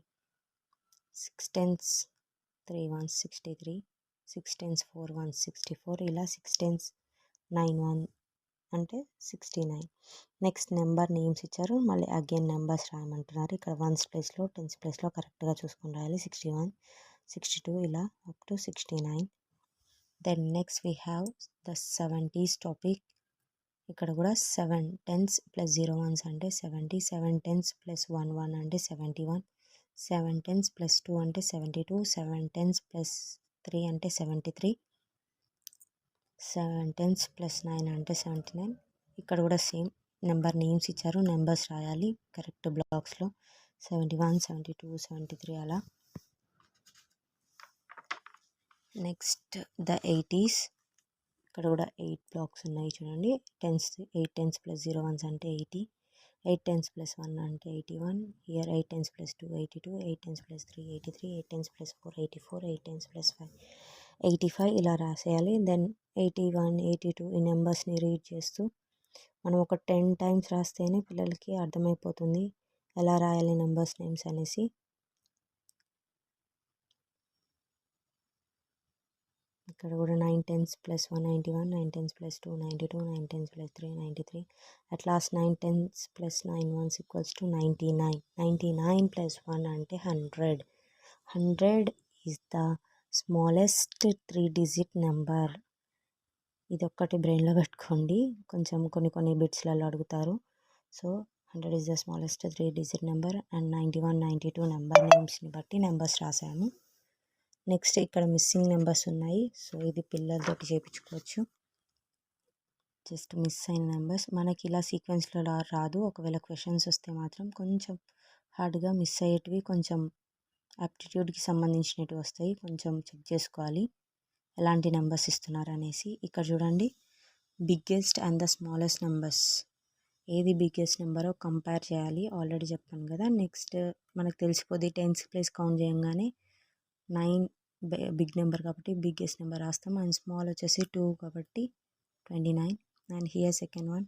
6 10s 3 1s 63, 6 10s 4 1s 64 ఇలా 6 10s 9 1 అంటే 69. నెక్స్ట్ నెంబర్ నేమ్స్ ఇచ్చారు, మళ్ళీ అగైన్ నెంబర్స్ రాయమంటున్నారు. ఇక్కడ వన్స్ ప్లేస్లో టెన్స్ ప్లేస్లో కరెక్ట్గా చూసుకొని రాయాలి. 61, 62 ఇలా up to 69. Then next we have the 70s topic. ఇక్కడ కూడా 7 10s ప్లస్ 0 1s అంటే 70, 7 10s ప్లస్ 1 1 అంటే 71, 7 10s ప్లస్ 2 అంటే 72, 7 10s ప్లస్ 3 అంటే 73, 7 10s ప్లస్ 9 అంటే 79. ఇక్కడ కూడా సేమ్ నెంబర్ నేమ్స్ ఇచ్చారు, నెంబర్స్ రాయాలి కరెక్ట్ బ్లాక్స్లో. 71, 72, 73 అలా. Next the 80s. ఇక్కడ కూడా 8 బ్లాక్స్ ఉన్నాయి చూడండి. 8 10s ప్లస్ 0 1s అంటే 80, 8 10s ప్లస్ 1 అంటే 81, here 8 10s plus 2 82, 8 10s plus 3 83, 8 10s plus 4 84, 8 10s plus 5 85 ఇలా రాసేయాలి. దెన్ 81 82 ఈ నెంబర్స్ని రీడ్ చేస్తూ మనం ఒక 10 times రాస్తేనే పిల్లలకి అర్థమైపోతుంది ఎలా రాయాలి నెంబర్స్ నేమ్స్ అనేసి. ఇక్కడ కూడా 9 10s plus 1 91, 9 10s plus 2 92, 9 10s plus 3 93. At last 9 10s plus 9 1s equals to 99. 99 plus 1 అంటే 100. 100 is the smallest 3-digit number. ఇది ఒక్కటి బ్రెయిన్లో పెట్టుకోండి, కొంచెం కొన్ని బిట్స్లలో అడుగుతారు. So 100 is the smallest 3-digit number. And 91 92 number నేమ్స్ని బట్టి నెంబర్స్ రాశాను. నెక్స్ట్ ఇక్కడ మిస్సింగ్ నెంబర్స్ ఉన్నాయి, సో ఇది పిల్లలతోటి చేయించుకోవచ్చు. జస్ట్ మిస్ అయిన నెంబర్స్ మనకి ఇలా సీక్వెన్స్లో రాదు. ఒకవేళ క్వశ్చన్స్ వస్తే మాత్రం కొంచెం హార్డ్గా మిస్ అయ్యేటివి, కొంచెం యాప్టిట్యూడ్కి సంబంధించినవి వస్తాయి, కొంచెం చెక్ చేసుకోవాలి ఎలాంటి నెంబర్స్ ఇస్తున్నారు అనేసి. ఇక్కడ చూడండి, biggest and the smallest numbers, ఏది బిగ్గెస్ట్ నెంబరో కంపేర్ చేయాలి. ఆల్రెడీ చెప్పాను కదా. నెక్స్ట్ మనకు తెలిసిపోద్ది, 10s ప్లేస్ కౌంట్ చేయగానే 9 బిగ్ నెంబర్ కాబట్టి బిగ్గెస్ట్ నెంబర్ రాస్తాం, అండ్ స్మాల్ వచ్చేసి 2 కాబట్టి 29. అండ్ హియర్ సెకండ్ వన్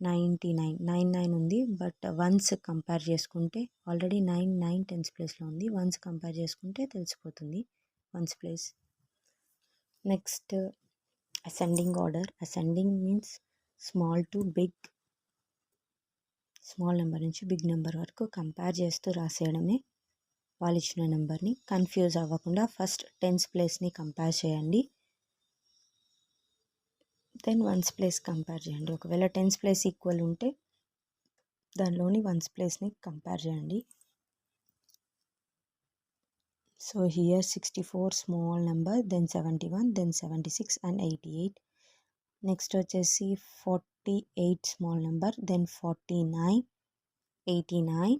99, 99 ఉంది. బట్ వన్స్ కంపేర్ చేసుకుంటే ఆల్రెడీ 9 10s ప్లేస్లో ఉంది, వన్స్ కంపేర్ చేసుకుంటే తెలిసిపోతుంది ones place. Next ascending order. Ascending means small to big, small number నుంచి బిగ్ నెంబర్ వరకు కంపేర్ చేస్తూ రాసేయడమే. వాళ్ళు ఇచ్చిన నెంబర్ని కన్ఫ్యూజ్ అవ్వకుండా ఫస్ట్ 10s ప్లేస్ని కంపేర్ చేయండి, దెన్ వన్స్ ప్లేస్ కంపేర్ చేయండి. ఒకవేళ 10s ప్లేస్ ఈక్వల్ ఉంటే దానిలోని వన్స్ ప్లేస్ని కంపేర్ చేయండి. So here 64 small number, then 71, then 76 and 88. Next వచ్చేసి 48 small number, then 49, 89,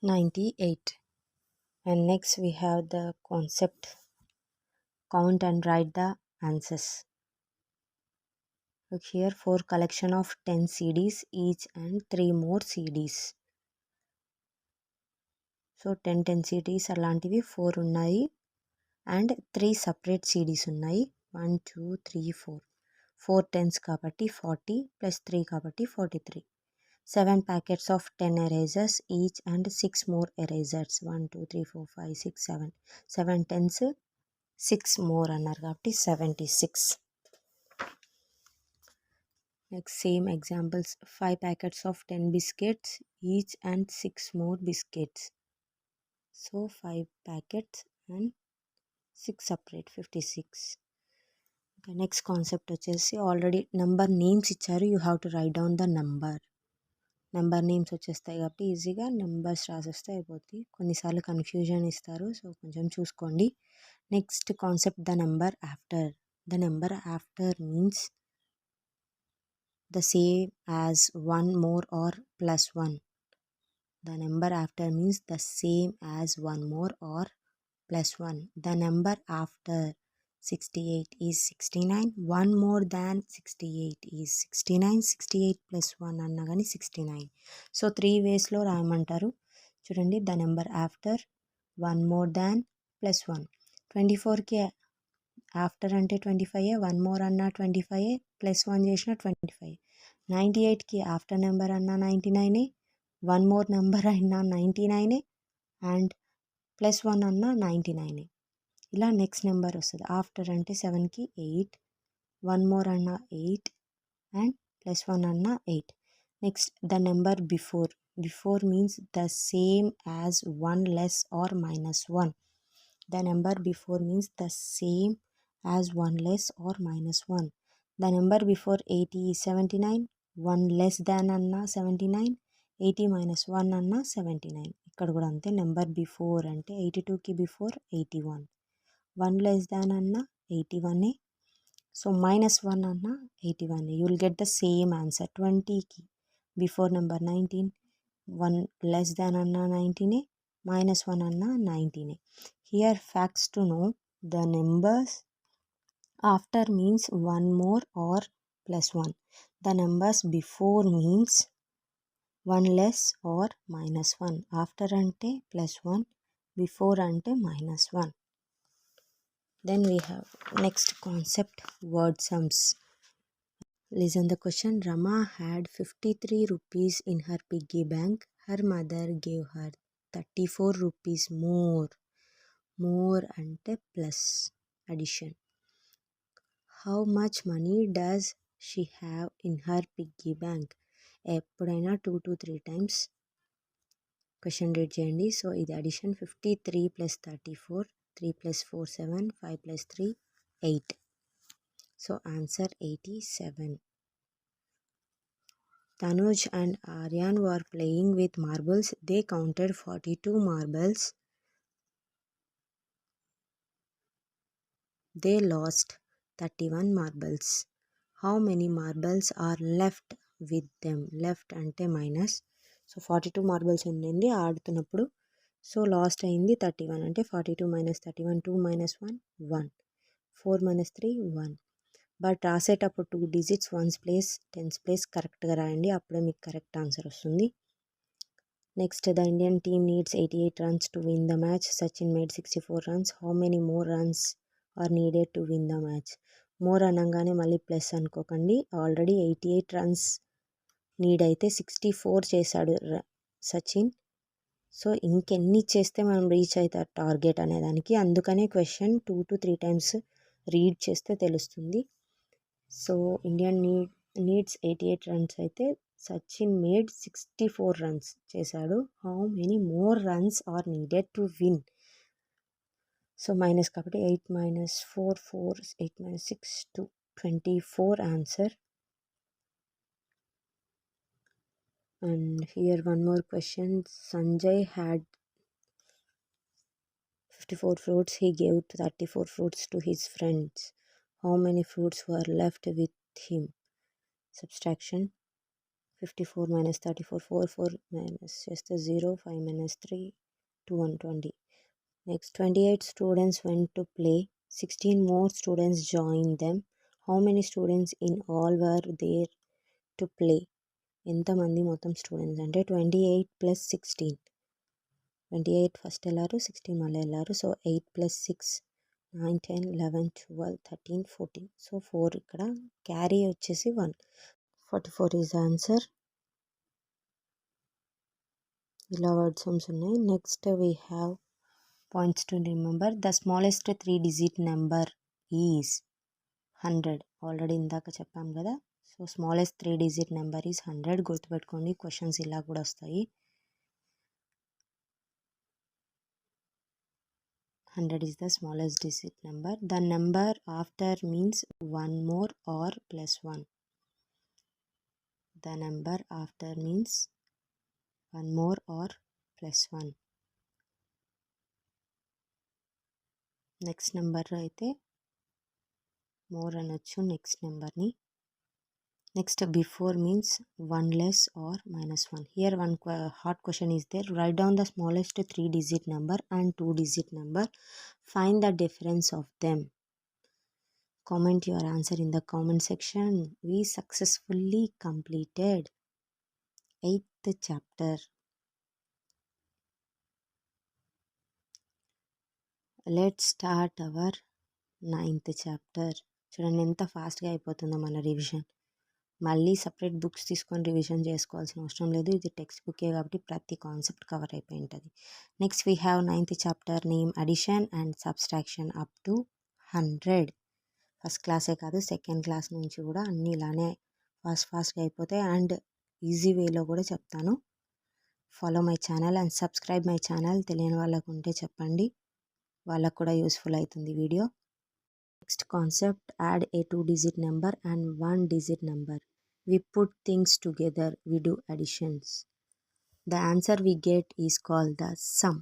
98. And next we have the concept. Count and write the answers. Look here, 4 collection of 10 CDs each and 3 more CDs. So 10 CDs అలాంటివి 4 ఉన్నాయి and 3 separate CDs ఉన్నాయి. 1 2 3 4 4 10s కాబట్టి 40 plus 3 కాబట్టి 43. 7 packets of 10 erasers each and 6 more erasers. 1 2 3 4 5 6 7 7 tens 6 more అన్నారు కాబట్టి 76. Next same examples, 5 packets of 10 biscuits each and 6 more biscuits. So 5 packets and 6 separate 56. Okay, next concept వచ్చేసి already number names ఇచ్చారు, you have to write down the number names వచ్చేస్తాయి కాబట్టి ఈజీగా numbers రాసేస్తే అయిపోతుంది. కొన్నిసార్లు confusion ఇస్తారు, సో కొంచెం చూసుకోండి. Next concept the number after means the same as one more or plus one. The number after means the same as one more or plus one. The number after 68 is 69. One more than 68 is 69. 68 plus 1 అన్నా కానీ 69. So 3 వేస్లో రాయమంటారు. చూడండి, the number after one more than plus 1. 24కి after అంటే 25, one more అన్న 25, plus 1 చేసిన 25. 98కి after number అన్న 99, వన్ మోర్ నెంబర్ అయినా 99 అండ్ ప్లస్ 1 అన్న 99. ఇలా నెక్స్ట్ నెంబర్ వస్తుంది. ఆఫ్టర్ అంటే 7కి 8, వన్ మోర్ అన్న 8 అండ్ ప్లస్ 1 అన్న 8. Next the number before means the same as 1 less or minus 1. The number before means the same as 1 less or minus 1. The number before 80 is 79. 1 less than అన్న 79, 80 minus 1 అన్న 79. ఇక్కడ కూడా అంతే, number before అంటే 82కి before 81, 1 less than అన్న 81, so minus 1 అన్న 81. You will get the same answer. 20కి before number 19, 1 less than అన్న 19, minus 1 అన్న 19. Here facts to know, the numbers after means one more or plus 1. The numbers before means 1 less or minus 1. After ante plus 1, before ante minus 1. Then we have next concept, word sums. Listen the question. Rama had 53 rupees in her piggy bank. Her mother gave her 34 rupees more. More ante plus addition. How much money does she have in her piggy bank? ఎప్పుడైనా 2 to 3 times question read చేయండి. So ఇది addition. 53 plus 34, 3 plus 4 7, 5 plus 3 8. So answer 87. Tanuj and Aryan were playing with marbles. They counted 42 marbles. They lost 31 marbles. How many marbles are left with them? Left అంటే minus. So 42 marbles ఉండింది ఆడుతున్నప్పుడు. So last అయింది 31 అంటే 42 minus 31, 2 minus 1 1, 4 minus 3 1. But రాసేటప్పుడు 2 digits, 1's place 10's place కరెక్ట్గా రాయండి, అప్పుడే మీకు కరెక్ట్ ఆన్సర్ వస్తుంది. Next, the Indian team needs 88 runs to win the match. Sachin made 64 runs. How many more runs are needed to win the match? More అనగానే మళ్ళీ plus అనుకోకండి, already 88 runs need అయితే 64 చేశాడు సచిన్. సో ఇంకెన్ని చేస్తే మనం reach అవుతారు టార్గెట్ అనేదానికి, అందుకనే క్వశ్చన్ 2 to 3 times రీడ్ చేస్తే తెలుస్తుంది. సో ఇండియన్ నీడ్స్ 88 runs అయితే సచిన్ మేడ్ 64 runs చేశాడు. How many more runs are needed to win? So minus కాబట్టి 8 minus 4 4, 8 minus 6 2, 24 answer. And here one more question. Sanjay had 54 fruits. He gave 34 fruits to his friends. How many fruits were left with him? Subtraction. 54 minus 34, 4 4 minus just a 0, 5 minus 3 2 1 20. Next, 28 students went to play. 16 more students joined them. How many students in all were there to play? ఎంతమంది మొత్తం students అంటే 28 plus 16. 28 first వెళ్ళారు, 16 మళ్ళీ వెళ్ళారు. So 8 plus 6 9 10 11 12 13 14. So 4 ఇక్కడ carry వచ్చేసి 1. 44 is answer. ఇలా word sums ఉన్నాయి. Next we have points to remember. The smallest 3 digit number is 100. Already ఇందాక చెప్పాం కదా. So smallest 3 digit number is 100. గుర్తుపెట్టుకోండి, క్వశ్చన్స్ ఇలా కూడా వస్తాయి. 100 is the smallest digit number. The number after means one more or plus 1. The number after means one more or plus 1. Next number అయితే more అనొచ్చు next నెంబర్ని. Next before means 1 less or -1. Here one hard question is there. Write down the smallest 3 digit number and 2 digit number. Find the difference of them. Comment your answer in the comment section. We successfully completed 8th chapter. Let's start our 9th chapter. చూడండి ఎంత ఫాస్ట్గా అయిపోతుందో మన revision. మళ్ళీ separate books తీసుకొని revision చేసుకోవాల్సిన అవసరం లేదు. ఇది టెక్స్ట్ బుకే కాబట్టి ప్రతి కాన్సెప్ట్ కవర్ అయిపోయి ఉంటుంది. Next we have 9th chapter name addition and subtraction up to 100. First క్లాసే కాదు, సెకండ్ క్లాస్ నుంచి కూడా అన్నీ ఇలానే ఫాస్ట్గా అయిపోతాయి. అండ్ ఈజీ వేలో కూడా చెప్తాను. Follow my channel and subscribe my channel. తెలియని వాళ్ళకు ఉంటే చెప్పండి, వాళ్ళకు కూడా యూస్ఫుల్ అవుతుంది video. Next concept, add a 2 digit number and 1 digit number. We put things together, we do additions. The answer we get is called the sum.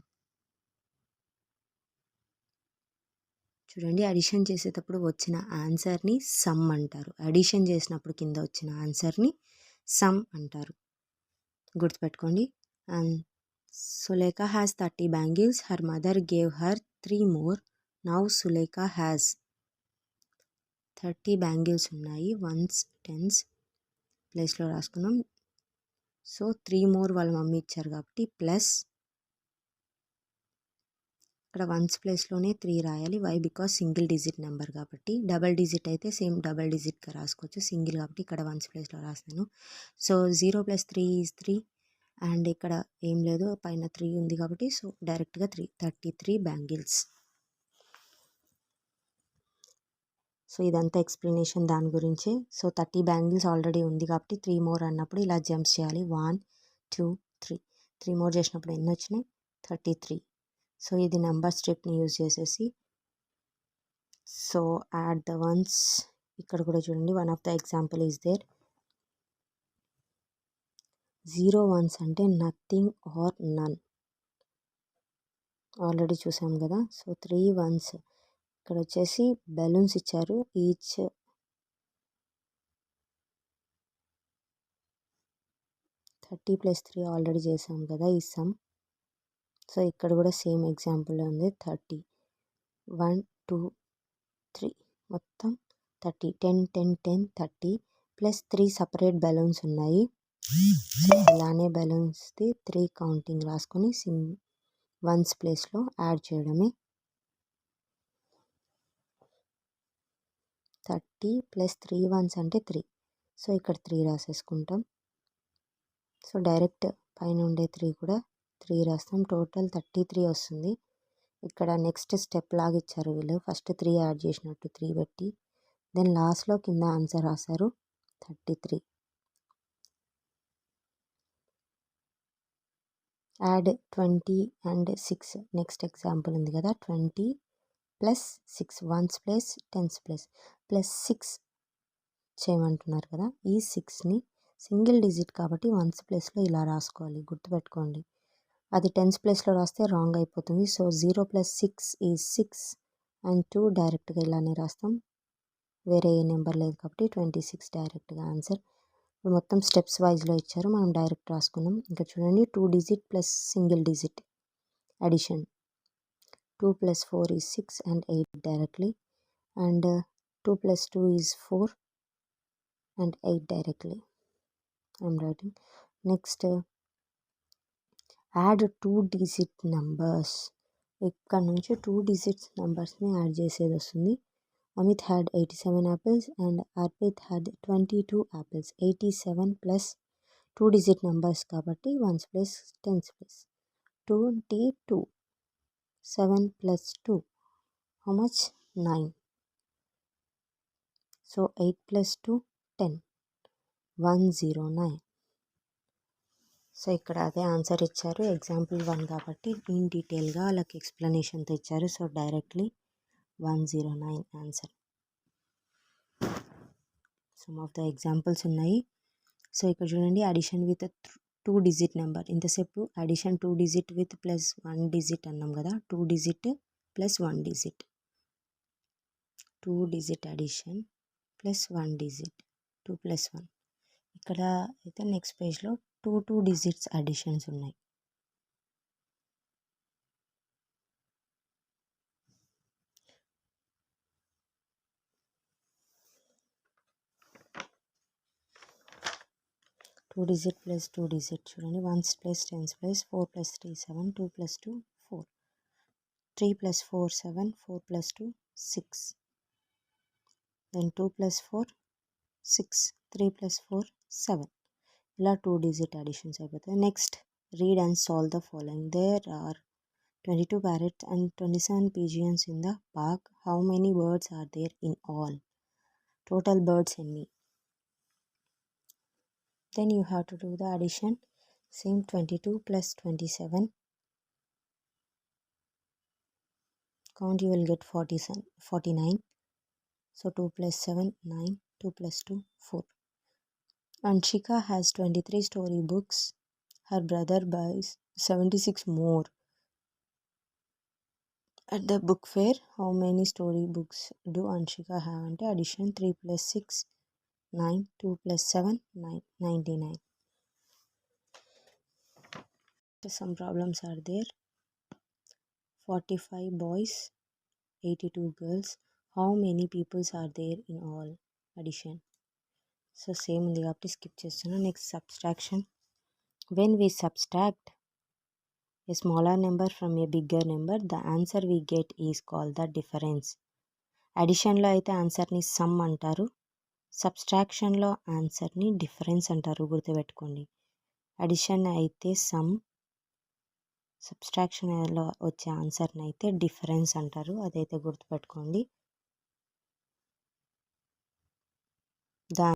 చూడండి, addition చేసేటప్పుడు వచ్చిన ఆన్సర్ని సమ్ అంటారు. అడిషన్ చేసినప్పుడు కింద వచ్చిన ఆన్సర్ని సమ్ అంటారు. గుర్తుపెట్టుకోండి. And Sulekha has 30 bangles. Her mother gave her 3 more. Now Sulekha has 30 bangles ఉన్నాయి. 1s 10s ప్లేస్లో రాసుకున్నాం. సో 3 more వాళ్ళ మమ్మీ ఇచ్చారు కాబట్టి ప్లస్ ఇక్కడ 1s ప్లేస్లోనే 3 రాయాలి. Why? Because single digit number కాబట్టి. డబల్ డిజిట్ అయితే సేమ్ డబల్ డిజిట్గా రాసుకోవచ్చు. సింగిల్ కాబట్టి ఇక్కడ 1s ప్లేస్లో రాస్తాను. సో 0 + 3 = 3. అండ్ ఇక్కడ ఏం లేదు, పైన 3 ఉంది కాబట్టి సో డైరెక్ట్గా 33 బ్యాంగిల్స్. సో ఇదంతా ఎక్స్ప్లెనేషన్ దాని గురించి. సో 30 బ్యాంగిల్స్ ఆల్రెడీ ఉంది కాబట్టి 3 more అన్నప్పుడు ఇలా జంప్స్ చేయాలి. 1 2 3. 3 more చేసినప్పుడు ఎన్ని వచ్చినాయి? 33. సో ఇది నెంబర్ స్ట్రిప్ని యూజ్ చేసేసి సో యాడ్ ద వన్స్. ఇక్కడ కూడా చూడండి, one of the example is there. 0 1s అంటే నథింగ్ ఆర్ నన్, ఆల్రెడీ చూసాం కదా. So 3 1s. ఇక్కడ వచ్చేసి బెలూన్స్ ఇచ్చారు. ఈచ్ 30 + 3 ఆల్రెడీ చేసాం కదా ఈ సమ్. సో ఇక్కడ కూడా సేమ్ ఎగ్జాంపుల్ ఉంది. 30 1 2 3 మొత్తం 30. 10 10 10 30 ప్లస్ 3 సపరేట్ బెలూన్స్ ఉన్నాయి. సో ఇలానే బెలూన్స్ది 3 కౌంటింగ్ రాసుకొని 1s ప్లేస్లో యాడ్ చేయడమే. 30 + 3 1s అంటే 3. సో ఇక్కడ 3 రాసేసుకుంటాం. సో డైరెక్ట్ పైన ఉండే 3 కూడా 3 రాస్తాం. టోటల్ 33 వస్తుంది. ఇక్కడ నెక్స్ట్ స్టెప్ లాగా ఇచ్చారు వీళ్ళు. ఫస్ట్ 3 యాడ్ చేసినట్టు 3 పెట్టి దెన్ లాస్ట్లో కింద ఆన్సర్ రాశారు 33. Add 20 and 6. నెక్స్ట్ ఎగ్జాంపుల్ ఉంది కదా. 20 + 6 1s ప్లస్ 10s ప్లస్ 6 చేయమంటున్నారు కదా. ఈ 6ని సింగిల్ డిజిట్ కాబట్టి 1s ప్లేస్లో ఇలా రాసుకోవాలి. గుర్తుపెట్టుకోండి, అది 10s ప్లేస్లో రాస్తే రాంగ్ అయిపోతుంది. సో 0 + 6 = 6 అండ్ 2 డైరెక్ట్గా ఇలానే రాస్తాం. వేరే ఏ నెంబర్ లేదు కాబట్టి 26 డైరెక్ట్గా ఆన్సర్. మొత్తం స్టెప్స్ వైజ్లో ఇచ్చారు, మనం డైరెక్ట్ రాసుకున్నాం. ఇంకా చూడండి, 2 digit plus single digit addition. 2 + 4 = 6 and 8 directly. And 2 + 2 = 4 and 8 directly. I'm writing. Next add 2 digit numbers. ఇక్కడ నుంచి 2 digit నెంబర్స్ని యాడ్ చేసేది వస్తుంది. Amit had 87 apples and Arpit had 22 apples. 87 + 2 digit numbers కాబట్టి 1s place 10s place 22. 7 plus 2, how much? 9. So 8 plus 2, 10. 109. So ఇక్కడ అదే answer ఇచ్చారు. Example 1 కాబట్టి in డీటెయిల్గా వాళ్ళకి ఎక్స్ప్లెనేషన్తో ఇచ్చారు. So directly 109 answer. Some of the examples ఉన్నాయి. సో ఇక్కడ చూడండి, అడిషన్ విత్ 2 digit నెంబర్. ఇంతసేపు addition 2 digit with plus 1 digit అన్నాం కదా, 2 digit plus 1 digit, 2 digit addition plus 1 digit, 2 plus 1. ఇక్కడ అయితే నెక్స్ట్ పేజ్లో 2 digits అడిషన్స్ ఉన్నాయి. టూ డిజిట్ ప్లస్ 2 digit చూడండి, 1s plus 10s plus 4 plus 3 7, 2 plus 2 4, 3 plus 4 7, 4 plus 2 6, then 2 plus 4 6, 3 plus 4 7. ఇలా 2 digit additions అయిపోతాయి. Next read and solve the following. There are 22 parrots and 27 pigeons in the park. How many birds are there in all? Total birds ఎన్ని? Then you have to do the addition. Same 22 plus 27. Count, you will get 49. So 2 plus 7, 9. 2 plus 2, 4. Anshika has 23 storybooks. Her brother buys 76 more. At the book fair, how many storybooks do Anshika have? అంటే addition 3 plus 6, 9. 2 plus 7, 9. 99. Some problems are there. 45 boys, 82 girls. How many peoples are there in all? Addition. So same ఉంది కాబట్టి skip చేస్తున్నా. Next subtraction. When we subtract a smaller number from a bigger number, the answer we get is called the difference. అడిషన్లో అయితే ఆన్సర్ని some అంటారు, సబ్స్ట్రాక్షన్లో ఆన్సర్ని difference అంటారు, గుర్తుపెట్టుకోండి. Addition అయితే సమ్, సబ్స్ట్రాక్షన్లో వచ్చే ఆన్సర్ని అయితే డిఫరెన్స్ అంటారు, అదైతే గుర్తుపెట్టుకోండి.